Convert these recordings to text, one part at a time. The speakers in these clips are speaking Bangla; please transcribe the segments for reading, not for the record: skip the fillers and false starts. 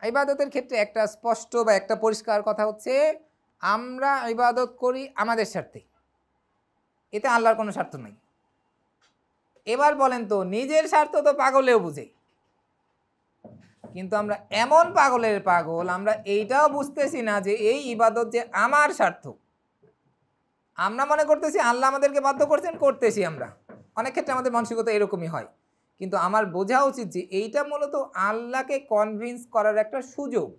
ইবাদতের ক্ষেত্রে একটা স্পষ্ট বা একটা পরিষ্কার কথা হচ্ছে, আমরা ইবাদত করি আমাদের স্বার্থে, এতে আল্লাহর কোনো স্বার্থ নাই। এবার বলেন তো, নিজের স্বার্থ তো পাগলেও বুঝে, কিন্তু আমরা এমন পাগলের পাগল, আমরা এইটাও বুঝতেছি না যে এই ইবাদত যে আমার স্বার্থ। আমরা মনে করতেছি আল্লাহ আমাদেরকে বাধ্য করছেন, করতেছি আমরা। অনেক ক্ষেত্রে আমাদের মানসিকতা এরকমই হয়, কিন্তু আমার বোঝা উচিত যে এইটা মূলত আল্লাহকে কনভিন্স করার একটা সুযোগ।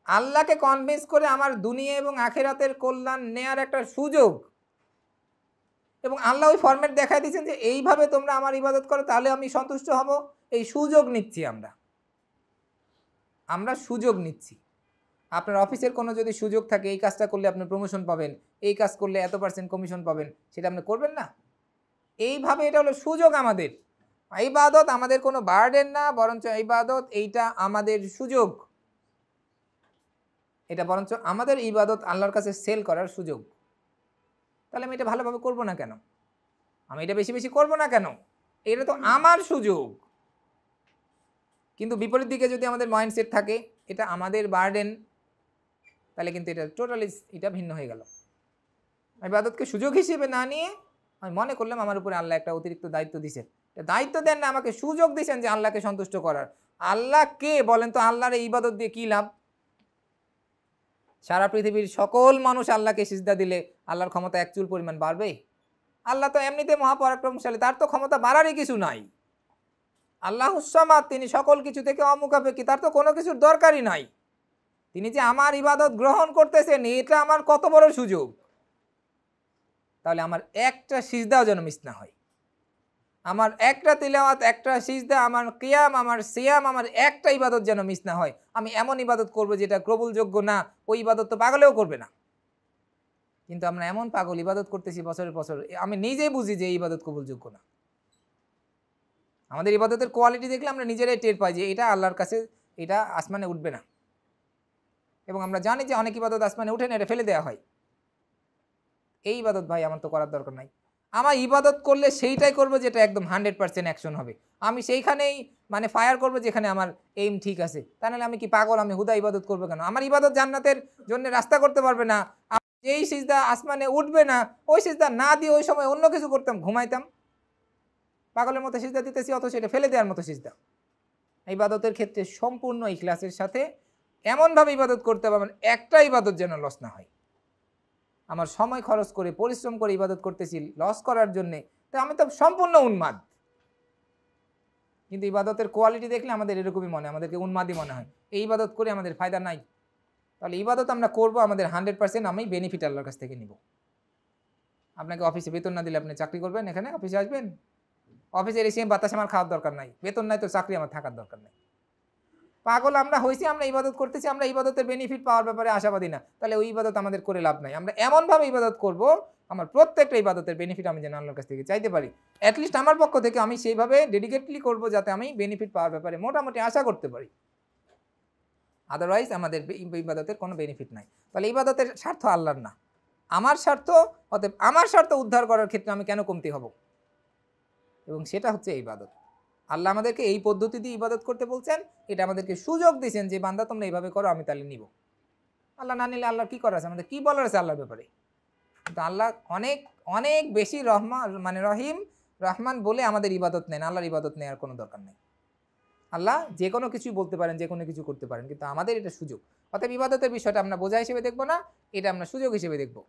আল্লাহকে কনভিন্স করে আমার দুনিয়া এবং আখিরাতের কল্যাণ নেয়ার একটা সুযোগ। এবং আল্লাহ ওই ফরম্যাট দেখাই দিয়েছেন যে এইভাবে তোমরা আমার ইবাদত করো, তাহলে আমি সন্তুষ্ট হব। এই সুযোগ নিচ্ছি আমরা সুযোগ নিচ্ছি। আপনার অফিসের কোনো যদি সুযোগ থাকে, এই কাজটা করলে আপনি প্রমোশন পাবেন, এই কাজ করলে এত % কমিশন পাবেন, সেটা আপনি করবেন না? এইভাবে এটা হলো সুযোগ আমাদের। ইবাদত আমাদের কোনো বার্ডেন না, বরঞ্চ ইবাদত এইটা আমাদের সুযোগ। এটা বরঞ্চ আমাদের ইবাদত আল্লাহর কাছে সেল করার সুযোগ। তাহলে আমি এটা ভালোভাবে করব না কেন? আমি এটা বেশি বেশি করব না কেন? এটা তো আমার সুযোগ। কিন্তু বিপরীত দিকে যদি আমাদের মাইন্ডসেট থাকে এটা আমাদের বার্ডেন, তাহলে কিন্তু এটা টোটালি এটা ভিন্ন হয়ে গেল। ইবাদতকে সুযোগ হিসেবে না নিয়ে আমি মনে করলাম আমার উপরে আল্লাহ একটা অতিরিক্ত দায়িত্ব দিয়েছেন। দায়িত্ব দেন না, আমাকে সুযোগ দিয়েছেন যে আল্লাহকে সন্তুষ্ট করার। আল্লাহ কে বলেন তো? আল্লাহর এই ইবাদত দিয়ে কী লাভ? সারা পৃথিবীর সকল মানুষ আল্লাহকে সিজদা দিলে আল্লাহর ক্ষমতা এক চুল পরিমাণ বাড়বে? আল্লাহ তো এমনিতে মহাপরাক্রমশালী, তার তো ক্ষমতা বাড়ারই কিছু নাই। আল্লাহুস সামাদ, তিনি সকল কিছু থেকে অমুখাপেক্ষী, তার তো কোনো কিছুর দরকারই নাই। তিনি যে আমার ইবাদত গ্রহণ করতেছেন, এটা আমার কত বড় সুযোগ। তাহলে আমার একটা সিজদাও যেন মিস না হয়, আমার একটা তিলাওয়াত, একটা সিজদা, আমার কিয়াম, আমার সিয়াম, আমার একটা ইবাদত যেন মিস না হয়। আমি এমন ইবাদত করব যেটা কবুলযোগ্য না, ওই ইবাদত তো পাগলেও করবে না। কিন্তু আমরা এমন পাগল ইবাদত করতেছি বছরের বছর, আমি নিজেই বুঝি যে এই ইবাদত কবুলযোগ্য না। আমাদের ইবাদতের কোয়ালিটি দেখলে আমরা নিজেরাই টের পাই যে এটা আল্লাহর কাছে, এটা আসমানে উঠবে না। এবং আমরা জানি যে অনেক ইবাদত আসমানে উঠে না, এটা ফেলে দেওয়া হয়। এই ইবাদত ভাই আমার তো করার দরকার নাই। আমার ইবাদত করলে সেইটাই করবো যেটা একদম 100% অ্যাকশন হবে। আমি সেইখানেই মানে ফায়ার করবো যেখানে আমার এইম ঠিক আছে। তা নাহলে আমি কি পাগল? আমি হুদা ইবাদত করবো কেন? আমার ইবাদত জান্নাতের জন্য রাস্তা করতে পারবে না। যেই সিজদা আসমানে উঠবে না, ওই সিজদা না দিয়ে ওই সময় অন্য কিছু করতাম, ঘুমাইতাম। পাগলের মতো সিজদা দিতেছি, অথচ সেটা ফেলে দেওয়ার মতো সিজদা। ইবাদতের ক্ষেত্রে সম্পূর্ণ ইখলাসের সাথে এমনভাবে ইবাদত করতে পারবেন একটা ইবাদত যেন লস না হয়। আমার সময় খরচ করে পরিশ্রম করে ইবাদত করতেছি লস করার জন্যে, তো আমি তো সম্পূর্ণ উন্মাদ। কিন্তু ইবাদতের কোয়ালিটি দেখলে আমাদের এরকমই মনে হয়, আমাদেরকে উন্মাদই মনে হয়। এই ইবাদত করে আমাদের ফায়দা নাই। তাহলে ইবাদত আমরা করবো, আমাদের 100% আমি বেনিফিট আল্লাহর কাছ থেকে নিব। আপনাকে অফিসে বেতন না দিলে আপনি চাকরি করবেন? এখানে অফিসে আসবেন? অফিসের এসে বাতাস আমার খাওয়ার দরকার নাই, বেতন নাই তো চাকরি আমার থাকার দরকার নাই। পাগল আমরা হয়েছি, আমরা ইবাদত করতেছি, আমরা ইবাদতের বেনিফিট পাওয়ার ব্যাপারে আশাবাদী না। তাহলে ওই ইবাদত আমাদের করে লাভ নাই। আমরা এমনভাবে ইবাদত করব, আমার প্রত্যেকটা ইবাদতের বেনিফিট আমি যেন আল্লাহর কাছ থেকে চাইতে পারি। অ্যাটলিস্ট আমার পক্ষ থেকে আমি সেইভাবে ডেডিকেটলি করব যাতে আমি বেনিফিট পাওয়ার ব্যাপারে মোটামুটি আশা করতে পারি। আদারওয়াইজ আমাদের ইবাদতের কোনো বেনিফিট নাই। তাহলে ইবাদতের স্বার্থ আল্লাহর না, আমার স্বার্থ। অতএব আমার স্বার্থ উদ্ধার করার ক্ষেত্রে আমি কেন কমতি হব? এবং সেটা হচ্ছে ইবাদত। আল্লাহ আমাদেরকে এই পদ্ধতি দিয়ে ইবাদত করতে বলছেন, এটা আমাদেরকে সুযোগ দিয়েছেন যে বান্দা তোমরা এইভাবে করো, আমি তাহলে নিব। আল্লাহ না নিলে আল্লাহর কী করার আছে? আমাদের কী বলার আছে আল্লাহর ব্যাপারে? কিন্তু আল্লাহ অনেক অনেক বেশি রহিম রহমান বলে আমাদের ইবাদত নেন। আল্লাহর ইবাদত নেওয়ার কোনো দরকার নেই। আল্লাহ যে কোনো কিছুই বলতে পারেন, যে কোনো কিছু করতে পারেন, কিন্তু আমাদের এটা সুযোগ। অতএব ইবাদতের বিষয়টা আমরা বোঝা হিসেবে দেখবো না, এটা আমরা সুযোগ হিসেবে দেখবো।